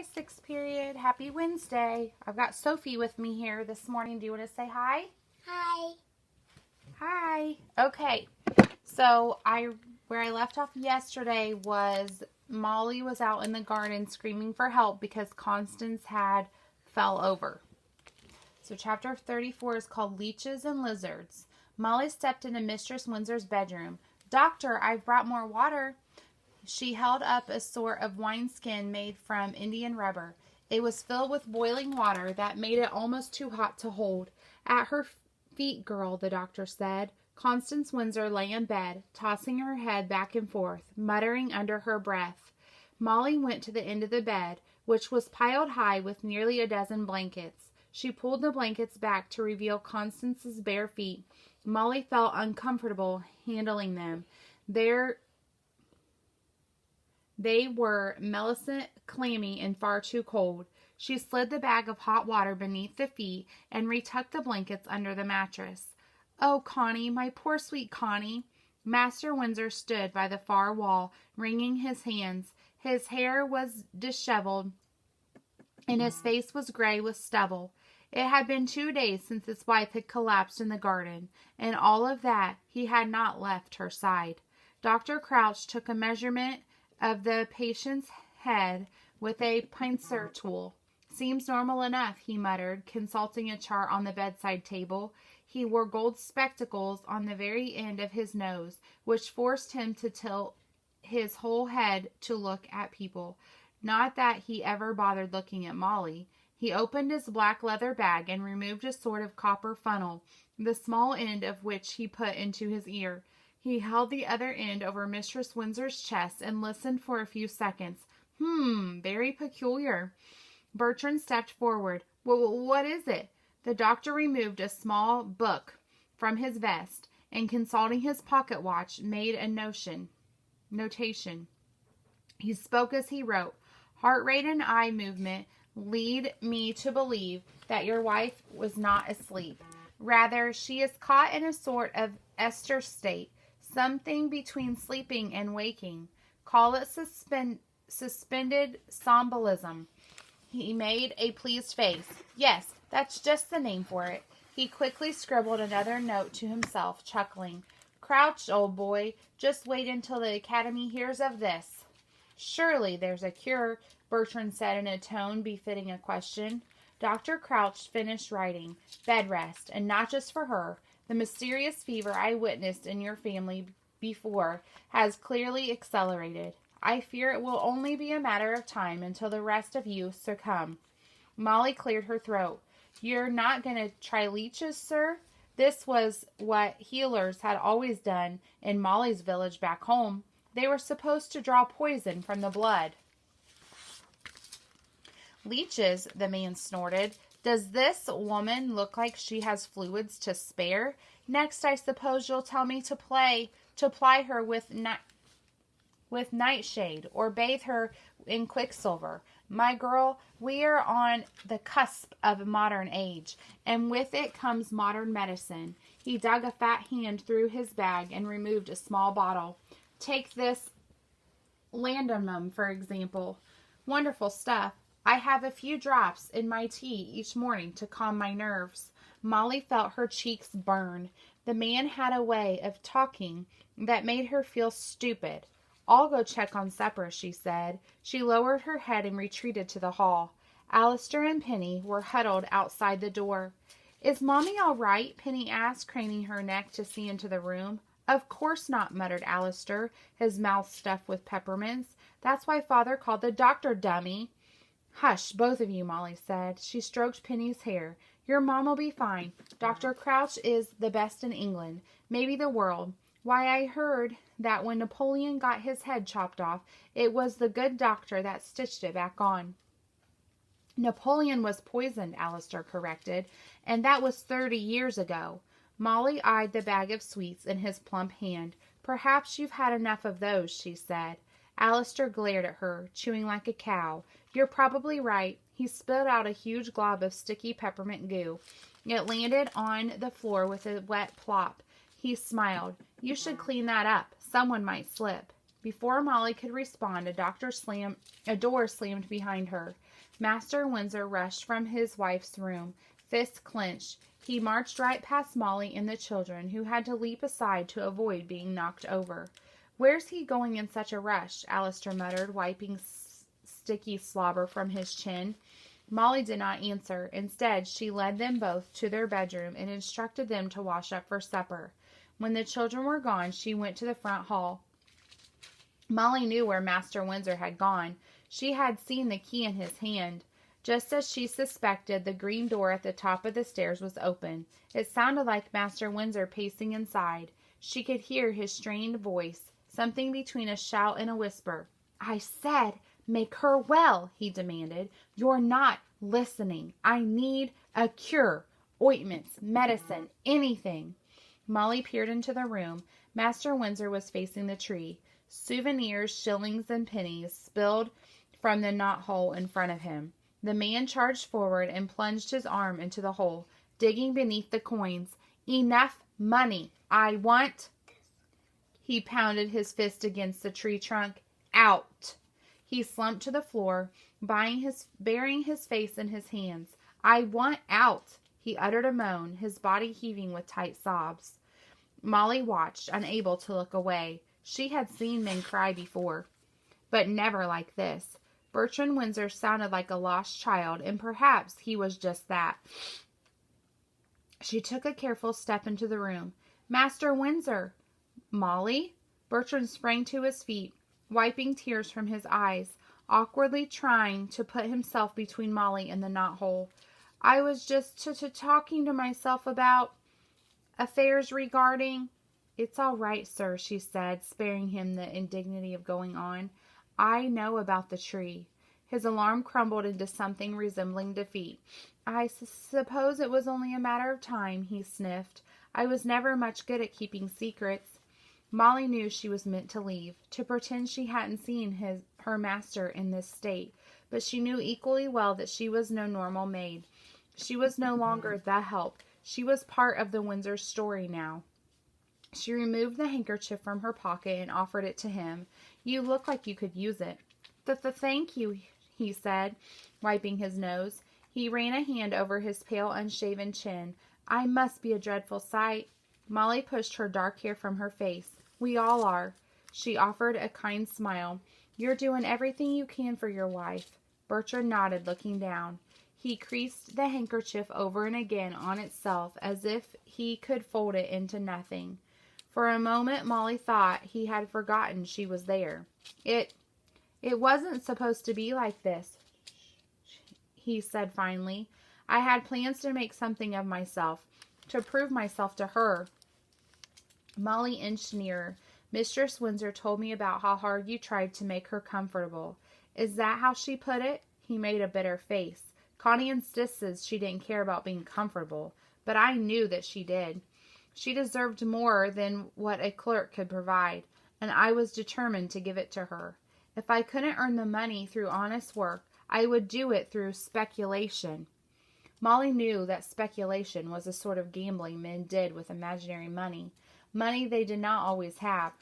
Hi, sixth period. Happy Wednesday. I've got Sophie with me here this morning. Do you want to say hi? Hi. Hi. Okay. So where I left off yesterday was Molly was out in the garden screaming for help because Constance had fell over. So chapter 34 is called Leeches and Lizards. Molly stepped into Mistress Windsor's bedroom. Doctor, I've brought more water. She held up a sort of wineskin made from Indian rubber. It was filled with boiling water that made it almost too hot to hold. At her feet, girl, the doctor said. Constance Windsor lay in bed, tossing her head back and forth, muttering under her breath. Molly went to the end of the bed, which was piled high with nearly a dozen blankets. She pulled the blankets back to reveal Constance's bare feet. Molly felt uncomfortable handling them. They were meliscent, clammy, and far too cold. She slid the bag of hot water beneath the feet and retucked the blankets under the mattress. Oh, Connie, my poor sweet Connie. Master Windsor stood by the far wall, wringing his hands. His hair was disheveled, and his face was gray with stubble. It had been 2 days since his wife had collapsed in the garden, and all of that he had not left her side. Dr. Crouch took a measurement of the patient's head with a pincer tool. Seems normal enough, he muttered, consulting a chart on the bedside table. He wore gold spectacles on the very end of his nose, which forced him to tilt his whole head to look at people. Not that he ever bothered looking at Molly. He opened his black leather bag and removed a sort of copper funnel, the small end of which he put into his ear. He held the other end over Mistress Windsor's chest and listened for a few seconds. Very peculiar. Bertrand stepped forward. What is it? The doctor removed a small book from his vest and, consulting his pocket watch, made a notation. He spoke as he wrote. Heart rate and eye movement lead me to believe that your wife was not asleep. Rather, she is caught in a sort of ester state. Something between sleeping and waking. Call it suspended somnambulism. He made a pleased face. Yes, that's just the name for it. He quickly scribbled another note to himself, chuckling. Crouch, old boy, just wait until the Academy hears of this. Surely there's a cure, Bertrand said in a tone befitting a question. Dr. Crouch finished writing. Bed rest, and not just for her. The mysterious fever I witnessed in your family before has clearly accelerated. I fear it will only be a matter of time until the rest of you succumb. Molly cleared her throat. You're not going to try leeches, sir? This was what healers had always done in Molly's village back home. They were supposed to draw poison from the blood. Leeches, the man snorted. Does this woman look like she has fluids to spare? Next, I suppose you'll tell me to ply her with nightshade or bathe her in quicksilver. My girl, we are on the cusp of modern age, and with it comes modern medicine. He dug a fat hand through his bag and removed a small bottle. Take this laudanum, for example. Wonderful stuff. I have a few drops in my tea each morning to calm my nerves. Molly felt her cheeks burn. The man had a way of talking that made her feel stupid. I'll go check on supper, she said. She lowered her head and retreated to the hall. Alistair and Penny were huddled outside the door. Is Mommy all right? Penny asked, craning her neck to see into the room. Of course not, muttered Alistair, his mouth stuffed with peppermints. That's why Father called the doctor, dummy. Hush, both of you, Molly said. She stroked Penny's hair. Your mom'll be fine. Dr. Crouch is the best in England, maybe the world. Why, I heard that when Napoleon got his head chopped off, it was the good doctor that stitched it back on. Napoleon was poisoned, Alistair corrected, and that was 30 years ago. Molly eyed the bag of sweets in his plump hand. Perhaps you've had enough of those, she said. Alistair glared at her, chewing like a cow. You're probably right. He spilled out a huge glob of sticky peppermint goo. It landed on the floor with a wet plop. He smiled. You should clean that up. Someone might slip. Before Molly could respond, a door slammed behind her. Master Windsor rushed from his wife's room, fists clenched. He marched right past Molly and the children, who had to leap aside to avoid being knocked over. "Where's he going in such a rush?" Alistair muttered, wiping sticky slobber from his chin. Molly did not answer. Instead, she led them both to their bedroom and instructed them to wash up for supper. When the children were gone, she went to the front hall. Molly knew where Master Windsor had gone. She had seen the key in his hand. Just as she suspected, the green door at the top of the stairs was open. It sounded like Master Windsor pacing inside. She could hear his strained voice, something between a shout and a whisper. "I said, make her well," he demanded. "You're not listening. I need a cure. Ointments, medicine, anything." Molly peered into the room. Master Windsor was facing the tree. Souvenirs, shillings, and pennies spilled from the knothole in front of him. The man charged forward and plunged his arm into the hole, digging beneath the coins. "Enough money. I want—" He pounded his fist against the tree trunk. "Out!" He slumped to the floor, burying his face in his hands. "I want out!" He uttered a moan, his body heaving with tight sobs. Molly watched, unable to look away. She had seen men cry before, but never like this. Bertrand Windsor sounded like a lost child, and perhaps he was just that. She took a careful step into the room. "Master Windsor!" "Molly?" Bertrand sprang to his feet, wiping tears from his eyes, awkwardly trying to put himself between Molly and the knothole. "I was just talking to myself about affairs regarding—" "It's all right, sir," she said, sparing him the indignity of going on. "I know about the tree." His alarm crumbled into something resembling defeat. "I suppose it was only a matter of time," he sniffed. "I was never much good at keeping secrets." Molly knew she was meant to leave, to pretend she hadn't seen her master in this state, but she knew equally well that she was no normal maid. She was no longer the help. She was part of the Windsor story now. She removed the handkerchief from her pocket and offered it to him. "You look like you could use it." Thank you," he said, wiping his nose. He ran a hand over his pale, unshaven chin. "I must be a dreadful sight." Molly pushed her dark hair from her face. "We all are." She offered a kind smile. "You're doing everything you can for your wife." Bertrand nodded, looking down. He creased the handkerchief over and again on itself as if he could fold it into nothing. For a moment Molly thought he had forgotten she was there. It wasn't supposed to be like this," he said finally. "I had plans to make something of myself, to prove myself to her." Molly inched nearer. "Mistress Windsor told me about how hard you tried to make her comfortable." "Is that how she put it?" He made a bitter face. "Connie insists she didn't care about being comfortable, but I knew that she did. She deserved more than what a clerk could provide, and I was determined to give it to her. If I couldn't earn the money through honest work, I would do it through speculation." Molly knew that speculation was a sort of gambling men did with imaginary money they did not always have.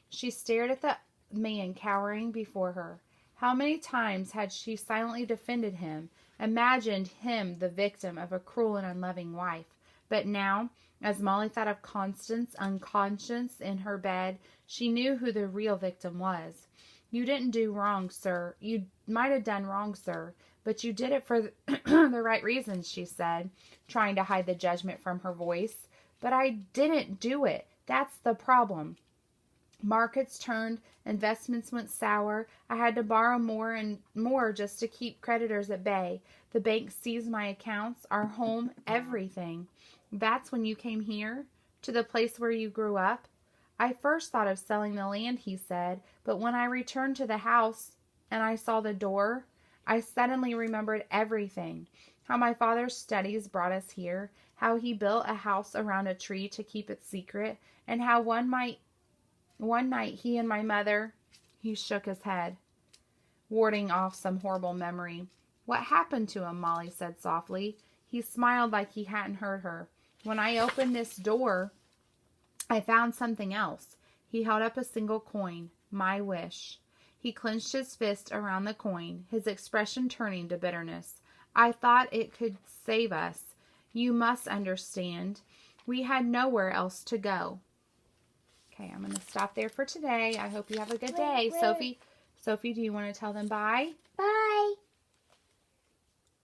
She stared at the man cowering before her. How many times had she silently defended him, imagined him the victim of a cruel and unloving wife? But now, as Molly thought of Constance unconscious in her bed, she knew who the real victim was. "You didn't do wrong, sir. You might have done wrong, sir, but you did it for the right reasons," she said, trying to hide the judgment from her voice. "But I didn't do it. That's the problem. Markets turned, investments went sour. I had to borrow more and more just to keep creditors at bay. The bank seized my accounts, our home, everything." "That's when you came here? To the place where you grew up?" "I first thought of selling the land," he said, "but when I returned to the house and I saw the door, I suddenly remembered everything. How my father's studies brought us here, how he built a house around a tree to keep it secret, and how one night he and my mother—" He shook his head, warding off some horrible memory. "What happened to him?" Molly said softly. He smiled like he hadn't heard her. "When I opened this door, I found something else." He held up a single coin. My wish. He clenched his fist around the coin, his expression turning to bitterness. I thought it could save us. You must understand. We had nowhere else to go. Okay, I'm going to stop there for today. I hope you have a good day. Sophie, do you want to tell them bye? Bye.